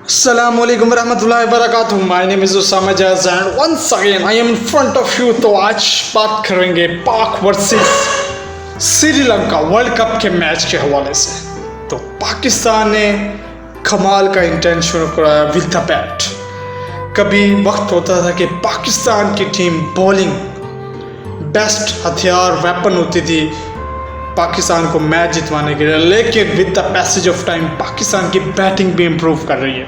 Assalamualaikum warahmatullahi wabarakatuh. My name is Osama Jaz and once again I am in front of you. तो आज बात करेंगे पाक versus Sri Lanka world cup के match के हवाले से। तो पाकिस्तान ने कमाल का इंटेंट शुरू कराया विद द बैट। कभी वक्त होता था कि पाकिस्तान की टीम बॉलिंग बेस्ट हथियार वेपन होती थी पाकिस्तान को मैच जितवाने के लिए, लेकिन with the passage of time Pakistan की बैटिंग भी इम्प्रूव कर रही है।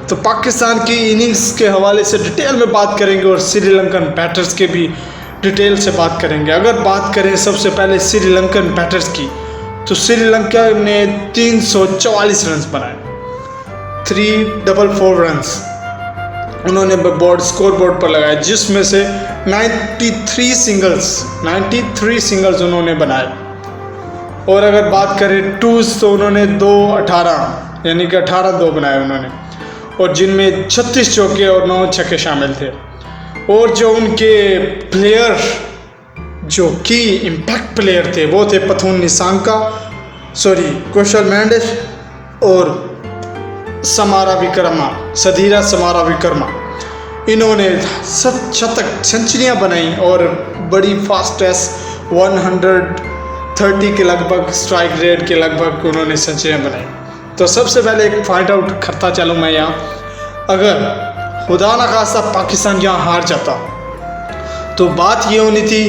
तो पाकिस्तान की इनिंग्स के हवाले से डिटेल में बात करेंगे और श्रीलंकन बैटर्स के भी डिटेल से बात करेंगे। अगर बात करें सबसे पहले श्रीलंकन बैटर्स की, तो श्रीलंका ने 344 रन बनाए, 344 रन उन्होंने स्कोर बोर्ड पर लगाए, जिसमें से 93 सिंगल्स उन्होंने बनाए। और अगर बात करें टूज तो उन्होंने 2-18 यानी कि 18-2 बनाए उन्होंने, और जिनमें 36 चौके और 9 छक्के शामिल थे। और जो उनके प्लेयर जो की इम्पैक्ट प्लेयर थे वो थे कौशल मेंडिस और सधीरा समारा विक्रमा। इन्होंने शतक सेंचुरियाँ बनाई और बड़ी फास्टेस्ट 130 के लगभग स्ट्राइक रेट के लगभग उन्होंने सेंचुरियाँ बनाई। तो सबसे पहले एक फाइंड आउट करता चलूँ मैं यहाँ, अगर खुदा न खास्ता पाकिस्तान यहाँ हार जाता तो बात ये होनी थी,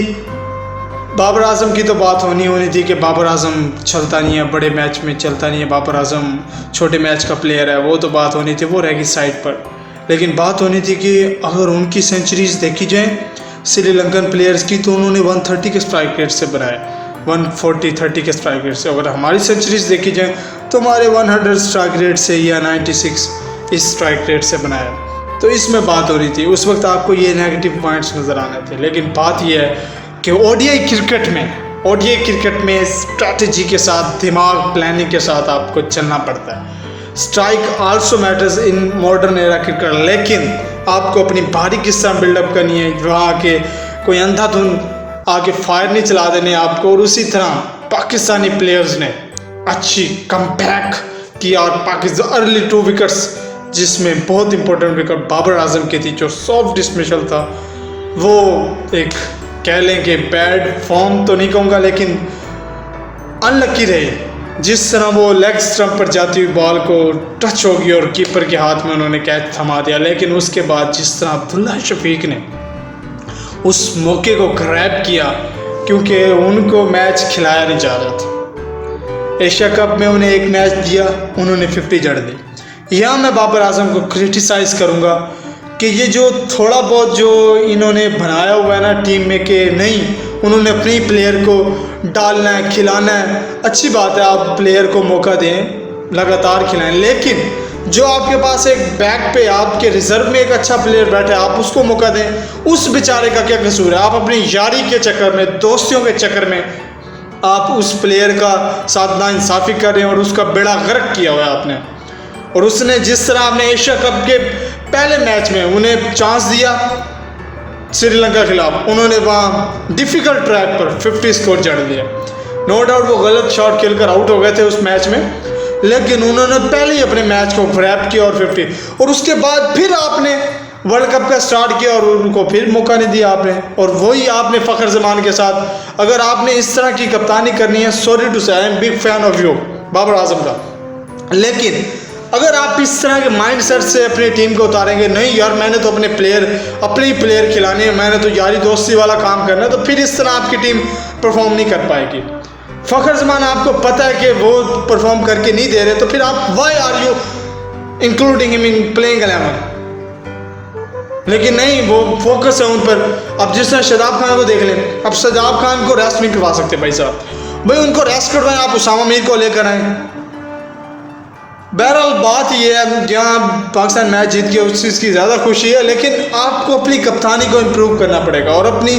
बाबर आजम की तो बात होनी थी कि बाबर आजम चलता नहीं है, बड़े मैच में चलता नहीं है, बाबर आजम छोटे मैच का प्लेयर है, वो तो बात होनी थी, वो रहेगी साइड पर। लेकिन बात होनी थी कि अगर उनकी सेंचुरीज देखी जाए श्रीलंकन प्लेयर्स की, तो उन्होंने 130 के स्ट्राइक रेट से बनाए, 140-30 के स्ट्राइक रेट से। अगर हमारी सेंचुरीज देखी जाए तो हमारे 100 स्ट्राइक रेट से या 96 इस स्ट्राइक रेट से बनाया। तो इसमें बात हो रही थी, उस वक्त आपको ये नेगेटिव पॉइंट्स नज़र आने थे। लेकिन बात यह है कि ओडीआई क्रिकेट में स्ट्रैटेजी के साथ, दिमाग प्लानिंग के साथ आपको चलना पड़ता है। Strike also matters in modern era cricket, लेकिन आपको अपनी भारी किस्सा बिल्डअप करनी है, वहाँ के कोई अंधाधुंध आके फायर नहीं चला देने आपको। और उसी तरह पाकिस्तानी प्लेयर्स ने अच्छी कमबैक किया और पाकिस्तान अर्ली 2 विकेट्स, जिसमें बहुत इंपॉर्टेंट विकेट बाबर आजम की थी जो सॉफ्ट डिसमिसल था, वो एक कह लें कि बैड फॉर्म तो नहीं कहूँगा लेकिन अनलकी रहे। जिस तरह वो लेग स्टंप पर जाती हुई बॉल को टच होगी और कीपर के हाथ में उन्होंने कैच थमा दिया, लेकिन उसके बाद जिस तरह अब्दुल्ला शफीक ने उस मौके को ग्रैब किया, क्योंकि उनको मैच खिलाया नहीं जा रहा था। एशिया कप में उन्हें एक मैच दिया, उन्होंने 50 जड़ दी। यहाँ मैं बाबर आजम को क्रिटिसाइज़ करूँगा कि ये जो थोड़ा बहुत जो इन्होंने बनाया हुआ है ना टीम में, कि नहीं उन्होंने अपनी प्लेयर को डालना है, खिलाना है, अच्छी बात है, आप प्लेयर को मौका दें, लगातार खिलाएं, लेकिन जो आपके पास एक बैक पे आपके रिजर्व में एक अच्छा प्लेयर बैठा है, आप उसको मौका दें। उस बेचारे का क्या कसूर है? आप अपनी यारी के चक्कर में, दोस्तियों के चक्कर में आप उस प्लेयर का साथ नाइंसाफ़ी कर रहे हैं और उसका बेड़ा गर्क किया हुआ है आपने। और उसने जिस तरह आपने एशिया कप के पहले मैच में उन्हें चांस दिया श्रीलंका के खिलाफ, उन्होंने वहाँ डिफ़िकल्ट ट्रैक पर 50 स्कोर जड़ दिया। नो डाउट वो गलत शॉट खेलकर आउट हो गए थे उस मैच में, लेकिन उन्होंने पहले ही अपने मैच को ग्रैब किया और 50, और उसके बाद फिर आपने वर्ल्ड कप का स्टार्ट किया और उनको फिर मौका नहीं दिया आपने। और वही आपने फ़खर जमान के साथ, अगर आपने इस तरह की कप्तानी करनी है, sorry to say, I am big fan of you Babar Azam का, लेकिन अगर आप इस तरह के माइंड सेट से अपनी टीम को उतारेंगे, नहीं यार मैंने तो अपने ही प्लेयर खिलाने हैं, मैंने तो यारी दोस्ती वाला काम करना है, तो फिर इस तरह आपकी टीम परफॉर्म नहीं कर पाएगी। फ़खर जमान आपको पता है कि वो परफॉर्म करके नहीं दे रहे, तो फिर आप why are you including him in playing 11? लेकिन नहीं, वो फोकस है उन पर। अब जिस तरह शादाब खान को देख लें, अब शादाब खान को रेस्ट नहीं करवा सकते भाई साहब, भाई उनको रेस्ट करवाएं, आप उसामा मीर को लेकर आएँ। बहरहाल बात ये है, जहाँ पाकिस्तान मैच जीत के उस चीज़ की ज़्यादा खुशी है, लेकिन आपको अपनी कप्तानी को इम्प्रूव करना पड़ेगा और अपनी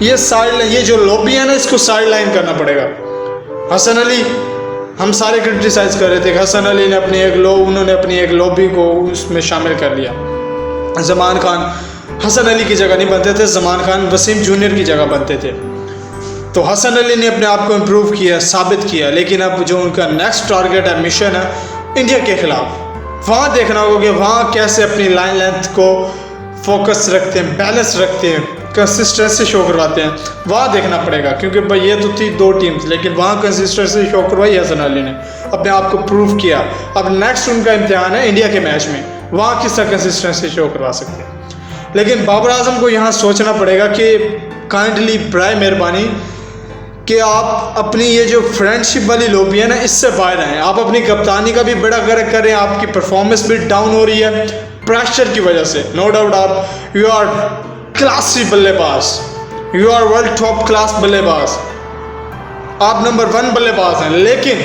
ये जो लॉबी है ना, इसको साइड लाइन करना पड़ेगा। हसन अली, हम सारे क्रिटिसाइज़ कर रहे थे, हसन अली ने उन्होंने अपनी एक लॉबी को उसमें शामिल कर लिया। ज़मान खान हसन अली की जगह नहीं बनते थे, ज़मान खान वसीम जूनियर की जगह बनते थे। तो हसन अली ने अपने आप को इम्प्रूव किया, साबित किया, लेकिन अब जो उनका नेक्स्ट टारगेट है, मिशन है, इंडिया के खिलाफ, वहाँ देखना होगा कि वहाँ कैसे अपनी लाइन लेंथ को फोकस रखते हैं, बैलेंस रखते हैं, कंसिस्टेंसी शो करवाते हैं, वहाँ देखना पड़ेगा। क्योंकि भाई ये तो थी 2 टीम्स, लेकिन वहाँ कंसिस्टेंसी शो करवाई हसन अली ने, अपने आप को प्रूव किया। अब नेक्स्ट उनका इम्तिहान है इंडिया के मैच में, वहाँ किस तरह कंसिस्टेंसी शो करवा सकते हैं। लेकिन बाबर आजम को यहाँ सोचना पड़ेगा कि काइंडली बराए मेहरबानी कि आप अपनी ये जो फ्रेंडशिप वाली लॉबी है ना, इससे बाहर आएँ। आप अपनी कप्तानी का भी बड़ा गर्व करें, आपकी परफॉर्मेंस भी डाउन हो रही है प्रेशर की वजह से। नो डाउट आप यू आर क्लासी बल्लेबाज, you are world top class बल्लेबाज, आप नंबर 1 बल्लेबाज हैं, लेकिन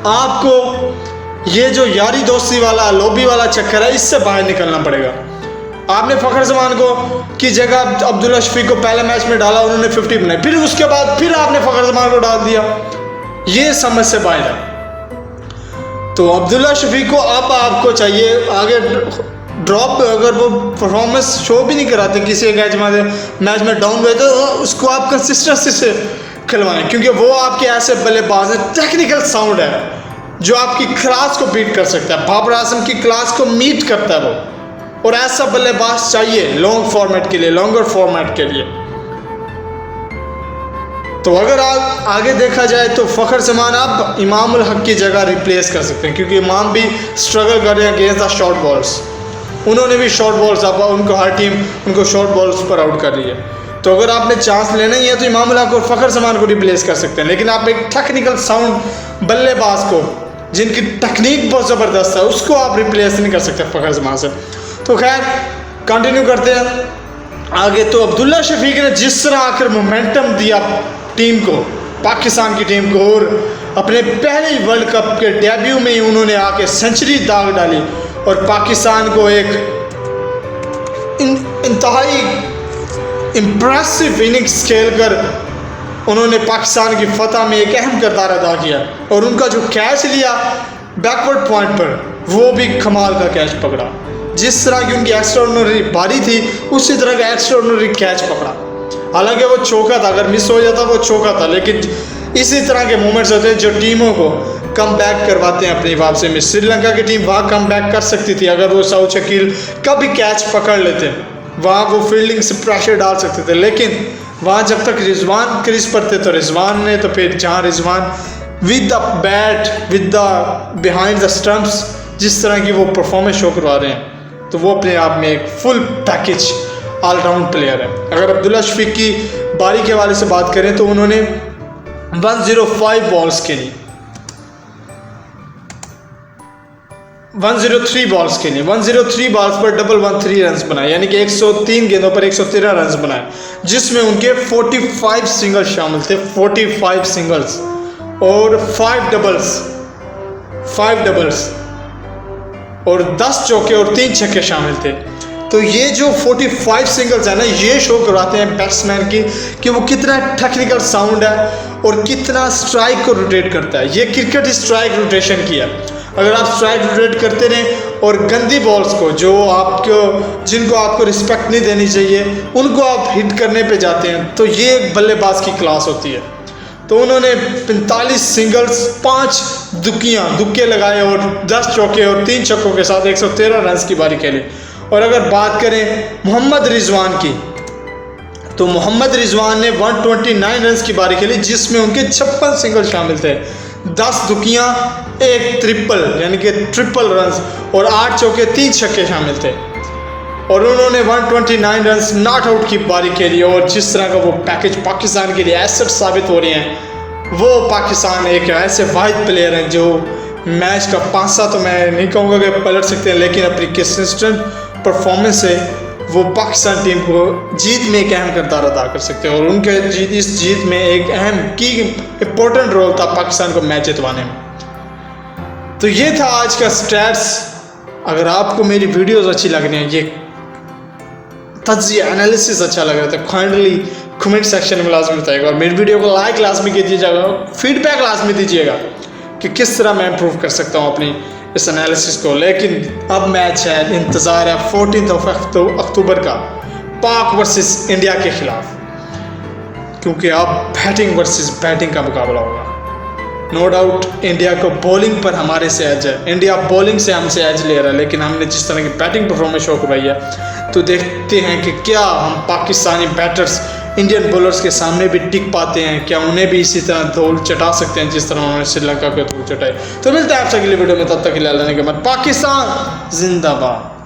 आपको ये जो यारी दोस्ती वाला लॉबी वाला चक्कर है, इससे बाहर निकलना पड़ेगा। आपने फ़खर जमान को की जगह अब्दुल्ला शफीक को पहले मैच में डाला, उन्होंने 50 बनाई, फिर उसके बाद फिर आपने फ़खर जमान को डाल दिया, ये समझ से बाहर है। तो अब्दुल्ला शफीक को अब आपको चाहिए आगे ड्रॉप, अगर वो परफॉर्मेंस शो भी नहीं कराते किसी एक मैच में डाउन हुए, तो उसको आप कंसिस्टेंसी से खिलवाएं, क्योंकि वो आपके ऐसे बल्लेबाज हैं, टेक्निकल साउंड है जो आपकी क्लास को बीट कर सकता है, बाबर आजम की क्लास को मीट करता है वो। और ऐसा बल्लेबाज चाहिए लॉन्ग फॉर्मेट के लिए, लॉन्गर फॉर्मेट के लिए। तो अगर आगे देखा जाए तो फ़खर जमान आप इमाम उल हक की जगह रिप्लेस कर सकते हैं, क्योंकि इमाम भी स्ट्रगल कर रहे हैं अगेंस्ट द शॉर्ट बॉल्स, उन्होंने भी शॉर्ट बॉल्स, अब उनको हर टीम उनको शॉर्ट बॉल्स पर आउट कर रही है। तो अगर आपने चांस लेना ही है तो इमाम उल हक और फ़खर जमान को रिप्लेस कर सकते हैं, लेकिन आप एक टेक्निकल साउंड बल्लेबाज को, जिनकी टेक्निक बहुत ज़बरदस्त है, उसको आप रिप्लेस नहीं कर सकते फ़खर जमान से। तो खैर कंटिन्यू करते हैं आगे। तो अब्दुल्ला शफीक ने जिस तरह आकर मोमेंटम दिया टीम को, पाकिस्तान की टीम को, और अपने पहले ही वर्ल्ड कप के डेब्यू में ही उन्होंने आके सेंचुरी दाग डाली और पाकिस्तान को एक इंतहाई इम्प्रेसिव इनिंग्स खेलकर उन्होंने पाकिस्तान की फतह में एक अहम किरदार अदा किया। और उनका जो कैच लिया बैकवर्ड पॉइंट पर, वो भी कमाल का कैच पकड़ा। जिस तरह की उनकी एक्स्ट्राऑर्डिनरी बारी थी, उसी तरह का एक्स्ट्राऑर्डिनरी कैच पकड़ा। हालांकि वो चौका था, अगर मिस हो जाता वो चौका था, लेकिन इसी तरह के मोमेंट्स होते हैं जो टीमों को कम बैक करवाते हैं अपनी वापसी में। श्रीलंका की टीम वहाँ कम बैक कर सकती थी अगर वो साउथ शकील का भी कैच पकड़ लेते, वहाँ वो फील्डिंग से प्रेशर डाल सकते थे। लेकिन वहाँ जब तक रिजवान क्रीज पर थे तो रिजवान ने, तो फिर जहाँ Rizwan with the bat, with the behind the stumps, जिस तरह की वो परफॉर्मेंस शो करवा रहे हैं, तो वो अपने आप में एक फुल पैकेज ऑलराउंड प्लेयर है। अगर अब्दुल्ला शफीक की बारी के हवाले से बात करें तो उन्होंने 105 बॉल्स खेली, 103 बॉल्स खेली, 103 बॉल्स पर डबल 113 रन बनाए, यानी कि 103 गेंदों पर 113 रन बनाए, जिसमें उनके 45 सिंगल्स शामिल थे, 45 सिंगल्स और 5 डबल्स और 10 चौके और 3 छक्के शामिल थे। तो ये जो 45 सिंगल्स है ना, ये शो करवाते हैं बैट्समैन की कि वो कितना टेक्निकल साउंड है और कितना स्ट्राइक को रोटेट करता है। ये क्रिकेट स्ट्राइक रोटेशन की है। अगर आप स्ट्राइक रोटेट करते रहें और गंदी बॉल्स को, जो आपको, जिनको आपको रिस्पेक्ट नहीं देनी चाहिए, उनको आप हिट करने पे जाते हैं, तो ये एक बल्लेबाज की क्लास होती है। तो उन्होंने 45 सिंगल्स, 5 दुक्के लगाए और 10 चौके और 3 छक्कों के साथ 113 रन की बारी खेली। और अगर बात करें मोहम्मद रिजवान की, तो मोहम्मद रिजवान ने 129 रन की बारी खेली, जिसमें उनके 56 सिंगल शामिल थे, 10 दुकियां, 1 ट्रिपल, यानी कि ट्रिपल रन और 8 चौके 3 छक्के शामिल थे। और उन्होंने 129 रन नॉट आउट की बारी खेली। और जिस तरह का वो पैकेज पाकिस्तान के लिए एसेट साबित हो रहे हैं, वो पाकिस्तान एक ऐसे वाहिद प्लेयर हैं जो मैच का 5 तो मैं नहीं कहूँगा कि पलट सकते हैं, लेकिन अपनी कंसिस्टेंट परफॉर्मेंस से वो पाकिस्तान टीम को जीत में एक अहम किरदार अदा कर सकते हैं। और उनके इस जीत में एक अहम की इम्पोर्टेंट रोल था पाकिस्तान को मैच जितवाने में। तो ये था आज का स्टैट्स। अगर आपको मेरी वीडियोस अच्छी लग रही हैं, ये तज्जिया एनालिसिस अच्छा लग रहा है, तो काइंडली कमेंट सेक्शन में लाजमी बताइएगा और मेरी वीडियो को लाइक लाजमी कीजिएगा, फीडबैक लाजमी दीजिएगा कि किस तरह मैं इम्प्रूव कर सकता हूँ अपनी इस एनालिसिस को। लेकिन अब मैच है, इंतज़ार है 14 अक्टूबर का, पाक वर्सेस इंडिया के खिलाफ, क्योंकि अब बैटिंग वर्सेस बैटिंग का मुकाबला होगा। नो डाउट इंडिया को बॉलिंग पर हमारे से एज है, इंडिया बॉलिंग से हमसे एज ले रहा है, लेकिन हमने जिस तरह की बैटिंग परफॉर्मेंस शो करवाई है तो देखते हैं कि क्या हम पाकिस्तानी बैटर्स इंडियन बॉलर्स के सामने भी टिक पाते हैं, क्या उन्हें भी इसी तरह धूल चटा सकते हैं जिस तरह उन्होंने श्रीलंका को धूल चटाई। तो मिलते हैं आपसे अगली वीडियो में, तब तक के लिए अल्लाह ने के बाद पाकिस्तान जिंदाबाद।